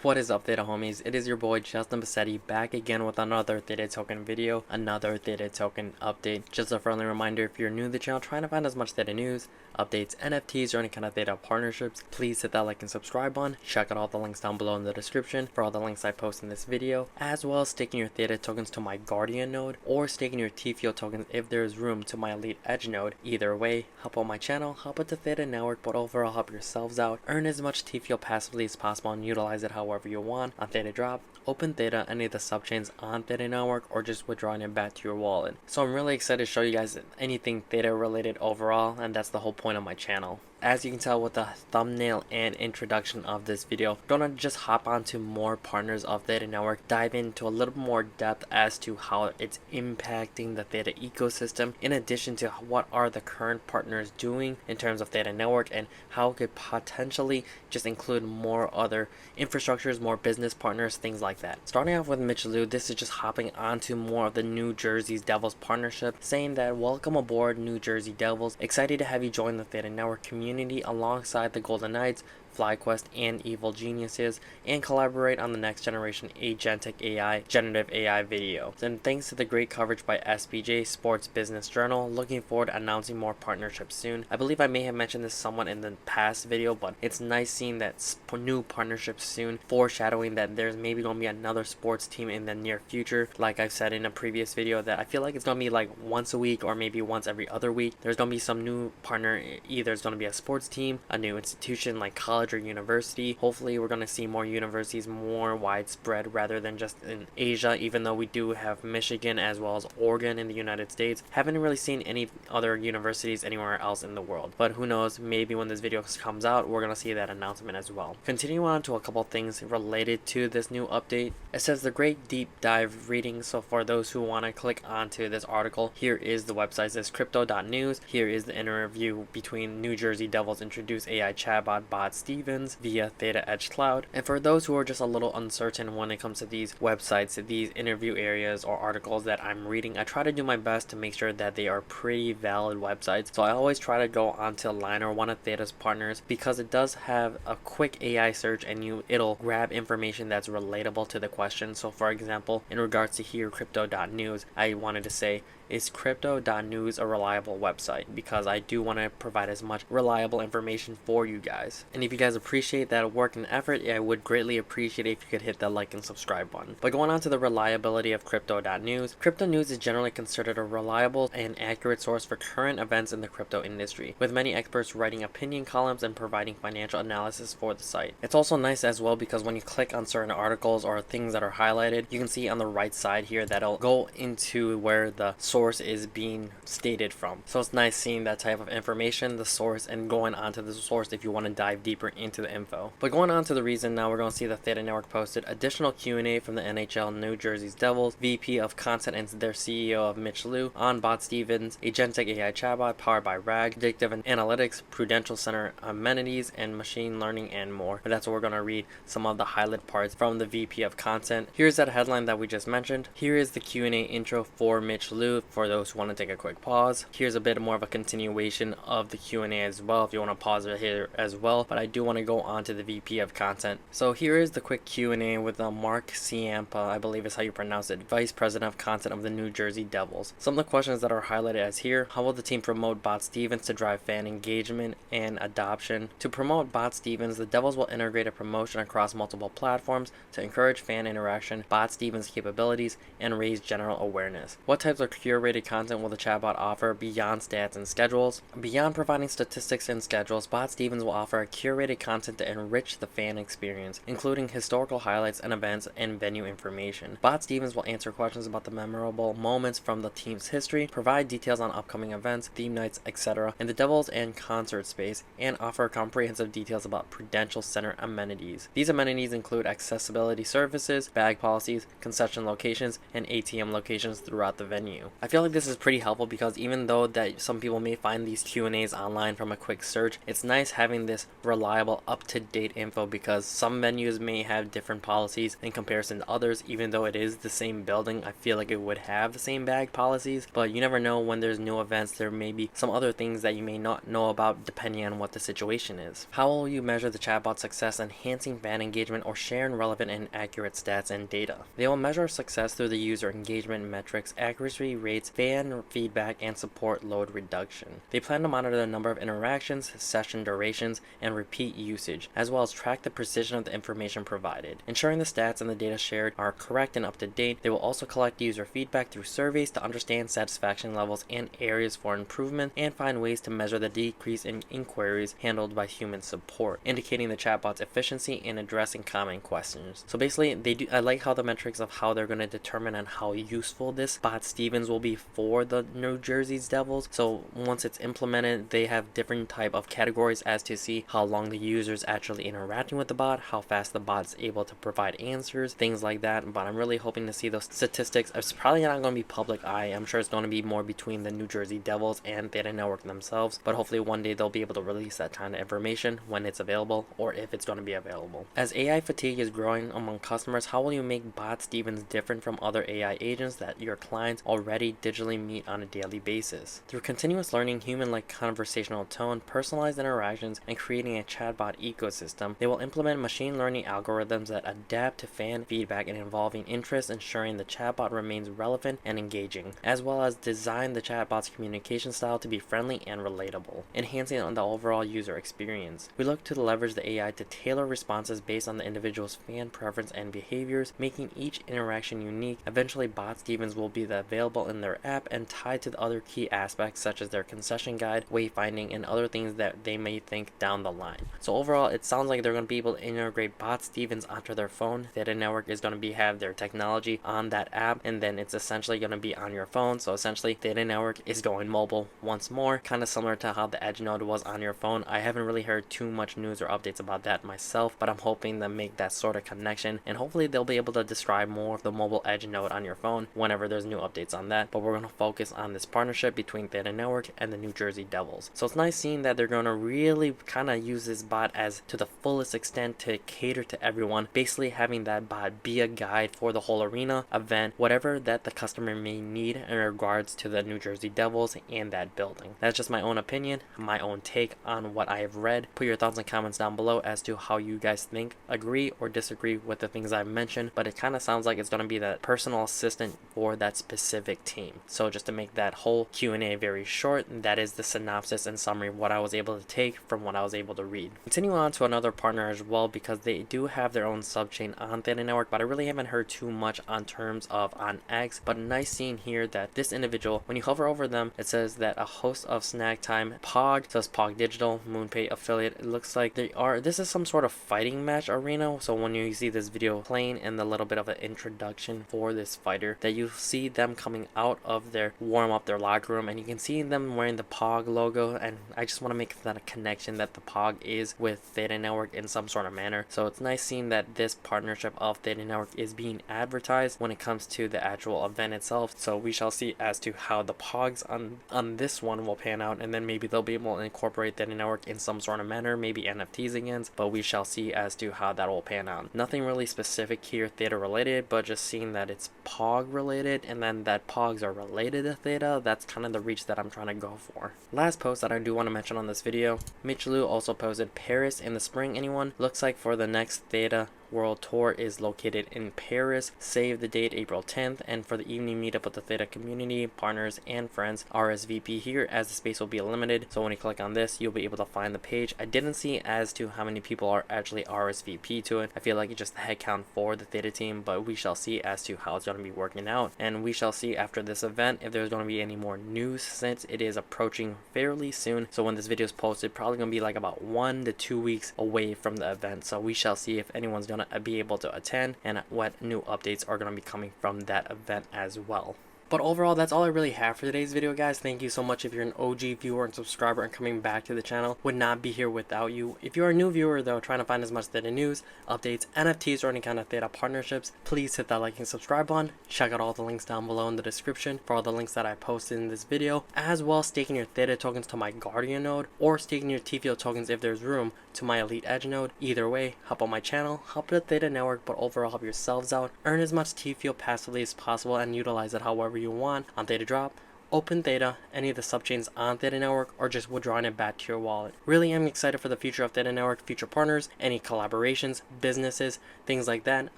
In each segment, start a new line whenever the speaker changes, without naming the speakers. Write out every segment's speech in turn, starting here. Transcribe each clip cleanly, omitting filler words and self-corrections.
What is up, Theta homies? It is your boy Justinpacete back again with another Theta token video, another Theta token update. Just a friendly reminder, if you're new to the channel trying to find as much Theta news, updates, NFTs, or any kind of Theta partnerships, please hit that like and subscribe button. Check out all the links down below in the description for all the links I post in this video, as well as staking your Theta tokens to my Guardian node or staking your TFIO tokens if there is room to my Elite Edge node. Either way, help out my channel, help out the Theta network, but overall help yourselves out. Earn as much TFIO passively as possible and utilize it however you want on Theta Drop, Open Theta, any of the subchains on Theta network, or just withdrawing it back to your wallet. So I'm really excited to show you guys anything Theta related overall, and that's the whole point of my channel. As you can tell with the thumbnail and introduction of this video, I'm gonna just hop onto more partners of Theta Network, dive into a little more depth as to how it's impacting the Theta ecosystem, in addition to what are the current partners doing in terms of Theta Network and how it could potentially just include more other infrastructures, more business partners, things like that. Starting off with Mitch Liu, this is just hopping onto more of the New Jersey Devils partnership, saying that welcome aboard New Jersey Devils, excited to have you join the Theta Network community alongside the Golden Knights, FlyQuest, and Evil Geniuses, and collaborate on the next generation agentic AI, generative AI video. And thanks to the great coverage by SBJ Sports Business Journal, looking forward to announcing more partnerships soon. I believe I may have mentioned this somewhat in the past video, but it's nice seeing that new partnerships soon, foreshadowing that there's maybe going to be another sports team in the near future. Like I've said in a previous video, that I feel like it's going to be like once a week or maybe once every other week. There's going to be some new partner, either it's going to be a sports team, a new institution like college or university. Hopefully we're going to see more universities more widespread rather than just in Asia, even though we do have Michigan as well as Oregon in the United States. Haven't really seen any other universities anywhere else in the world, but who knows, maybe when this video comes out we're going to see that announcement as well. Continuing on to a couple things related to this new update, it says the great deep dive reading. So for those who want to click onto this article, here is the website. It says crypto.news. Here is the interview between New Jersey Devils introduce AI chatbot bot Stevens via Theta Edge Cloud. And for those who are just a little uncertain when it comes to these websites, these interview areas or articles that I'm reading, I try to do my best to make sure that they are pretty valid websites. So I always try to go onto Line or one of Theta's partners, because it does have a quick AI search and it'll grab information that's relatable to the question. So for example, in regards to here crypto.news, I wanted to say, is crypto.news a reliable website? Because I do want to provide as much reliable information for you guys. And if you guys appreciate that work and effort, I would greatly appreciate it if you could hit that like and subscribe button. But going on to the reliability of crypto.news, crypto news is generally considered a reliable and accurate source for current events in the crypto industry, with many experts writing opinion columns and providing financial analysis for the site. It's also nice as well because when you click on certain articles or things that are highlighted, you can see on the right side here that it'll go into where the source is being stated from. So it's nice seeing that type of information, the source, and going on to the source if you want to dive deeper into the info. But going on to the reason, now we're going to see the Theta Network posted additional Q&A from the NHL New Jersey Devils VP of Content and their CEO of Mitch Liu on Bot Stevens, agentic AI chatbot powered by RAG, predictive analytics, Prudential Center amenities, and machine learning, and more. But that's what we're going to read some of the highlight parts from the VP of Content. Here's that headline that we just mentioned. Here is the Q&A intro for Mitch Liu for those who want to take a quick pause. Here's a bit more of a continuation of the Q&A as well if you want to pause it here as well, but I do want to go on to the VP of Content. So here is the quick Q&A with Mark Ciampa, I believe is how you pronounce it, Vice President of Content of the New Jersey Devils. Some of the questions that are highlighted as here: how will the team promote Bot Stevens to drive fan engagement and adoption? To promote Bot Stevens, the Devils will integrate a promotion across multiple platforms to encourage fan interaction, Bot Stevens capabilities, and raise general awareness. What types of curated content will the chatbot offer beyond stats and schedules? Beyond providing statistics and schedules, Bot Stevens will offer curated content to enrich the fan experience, including historical highlights and events and venue information. Bot Stevens will answer questions about the memorable moments from the team's history, provide details on upcoming events, theme nights, etc. in the Devils and concert space, and offer comprehensive details about Prudential Center amenities. These amenities include accessibility services, bag policies, concession locations, and ATM locations throughout the venue. I feel like this is pretty helpful because even though that some people may find these Q&As online from a quick search, it's nice having this reliable reliable, up-to-date info, because some venues may have different policies in comparison to others. Even though it is the same building, I feel like it would have the same bag policies, but you never know. When there's new events, there may be some other things that you may not know about depending on what the situation is. How will you measure the chatbot's success? Enhancing fan engagement or sharing relevant and accurate stats and data. They will measure success through the user engagement metrics, accuracy rates, fan feedback, and support load reduction. They plan to monitor the number of interactions, session durations, and repeat usage, as well as track the precision of the information provided. Ensuring the stats and the data shared are correct and up to date, they will also collect user feedback through surveys to understand satisfaction levels and areas for improvement, and find ways to measure the decrease in inquiries handled by human support, indicating the chatbot's efficiency in addressing common questions. So basically, I like how the metrics of how they're going to determine on how useful this bot Stevens will be for the New Jersey's Devils. So once it's implemented, they have different type of categories as to see how long the user's actually interacting with the bot, how fast the bot's able to provide answers, things like that. But I'm really hoping to see those statistics. It's probably not going to be public eye. I'm sure it's going to be more between the New Jersey Devils and Theta Network themselves, but hopefully one day they'll be able to release that kind of information when it's available, or if it's going to be available. As AI fatigue is growing among customers, how will you make bot Stevens different from other AI agents that your clients already digitally meet on a daily basis? Through continuous learning, human-like conversational tone, personalized interactions, and creating a chatbot ecosystem, they will implement machine learning algorithms that adapt to fan feedback and evolving interests, ensuring the chatbot remains relevant and engaging, as well as design the chatbot's communication style to be friendly and relatable, enhancing on the overall user experience. We look to leverage the AI to tailor responses based on the individual's fan preference and behaviors, making each interaction unique. Eventually, bot Stevens will be available in their app and tied to the other key aspects such as their concession guide, wayfinding, and other things that they may think down the line. So overall, it sounds like they're going to be able to integrate bot Stevens onto their phone. Theta Network is going to have their technology on that app, and then it's essentially going to be on your phone. So essentially, Theta Network is going mobile once more, kind of similar to how the Edge node was on your phone. I haven't really heard too much news or updates about that myself, but I'm hoping to make that sort of connection, and hopefully they'll be able to describe more of the mobile Edge node on your phone whenever there's new updates on that. But we're going to focus on this partnership between Theta Network and the New Jersey Devils. So it's nice seeing that they're going to really kind of use this bot as to the fullest extent to cater to everyone, basically having that bot be a guide for the whole arena, event, whatever that the customer may need in regards to the New Jersey Devils and that building. That's just my own opinion, my own take on what I have read. Put your thoughts and comments down below as to how you guys think, agree or disagree with the things I've mentioned, but it kind of sounds like it's going to be that personal assistant for that specific team. So just to make that whole Q&A very short, that is the synopsis and summary of what I was able to take from what I was able to read. Continue on to another partner as well, because they do have their own subchain on Theta Network, but I really haven't heard too much on terms of on X. But nice seeing here that this individual, when you hover over them, it says that a host of snack time Pog, says Pog Digital MoonPay affiliate. It looks like this is some sort of fighting match arena. So when you see this video playing and the little bit of an introduction for this fighter, that you see them coming out of their warm up their locker room, and you can see them wearing the Pog logo, and I just want to make that a connection that the Pog is with Theta Network in some sort of manner. So it's nice seeing that this partnership of Theta Network is being advertised when it comes to the actual event itself. So we shall see as to how the Pogs on this one will pan out, and then maybe they'll be able to incorporate Theta Network in some sort of manner, maybe NFTs again, but we shall see as to how that will pan out. Nothing really specific here Theta related, but just seeing that it's Pog related, and then that Pogs are related to Theta, that's kind of the reach that I'm trying to go for. Last post that I do want to mention on this video, Michelu also posted Paris in the spring. Anyone? Looks like for the next Theta World Tour is located in Paris. Save the date April 10th, and for the evening meetup with the Theta community, partners, and friends, RSVP here as the space will be limited. So when you click on this, you'll be able to find the page. I didn't see as to how many people are actually RSVP to it. I feel like it's just the head count for the Theta team, but we shall see as to how it's going to be working out, and we shall see after this event if there's going to be any more news, since it is approaching fairly soon. So when this video is posted, probably going to be like about 1 to 2 weeks away from the event. So we shall see if anyone's going to be able to attend and what new updates are going to be coming from that event as well. But overall, that's all I really have for today's video, guys. Thank you so much if you're an OG viewer and subscriber and coming back to the channel. Would not be here without you. If you're a new viewer, though, trying to find as much Theta news, updates, NFTs, or any kind of Theta partnerships, please hit that like and subscribe button. Check out all the links down below in the description for all the links that I posted in this video, as well as staking your Theta tokens to my Guardian node, or staking your TFL tokens if there's room to my Elite Edge node. Either way, help on my channel, help the Theta network, but overall help yourselves out. Earn as much T-Fuel passively as possible and utilize it however you want on Theta Drop, Open Theta, any of the subchains on Theta Network, or just withdrawing it back to your wallet. Really am excited for the future of Theta Network, future partners, any collaborations, businesses, things like that.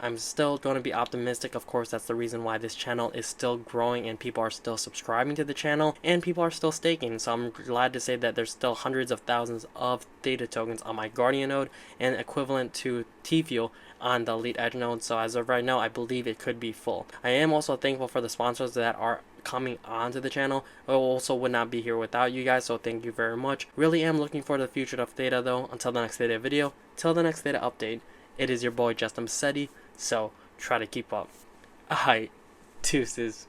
I'm still going to be optimistic. Of course, that's the reason why this channel is still growing and people are still subscribing to the channel and people are still staking. So I'm glad to say that there's still hundreds of thousands of Theta tokens on my Guardian node and equivalent to T-Fuel on the Elite Edge node. So as of right now, I believe it could be full. I am also thankful for the sponsors that are coming onto the channel. I also would not be here without you guys, so thank you very much. Really am looking forward to the future of Theta though. Until the next Theta video, till the next Theta update, it is your boy Justinpacete, so try to keep up. Alright, deuces.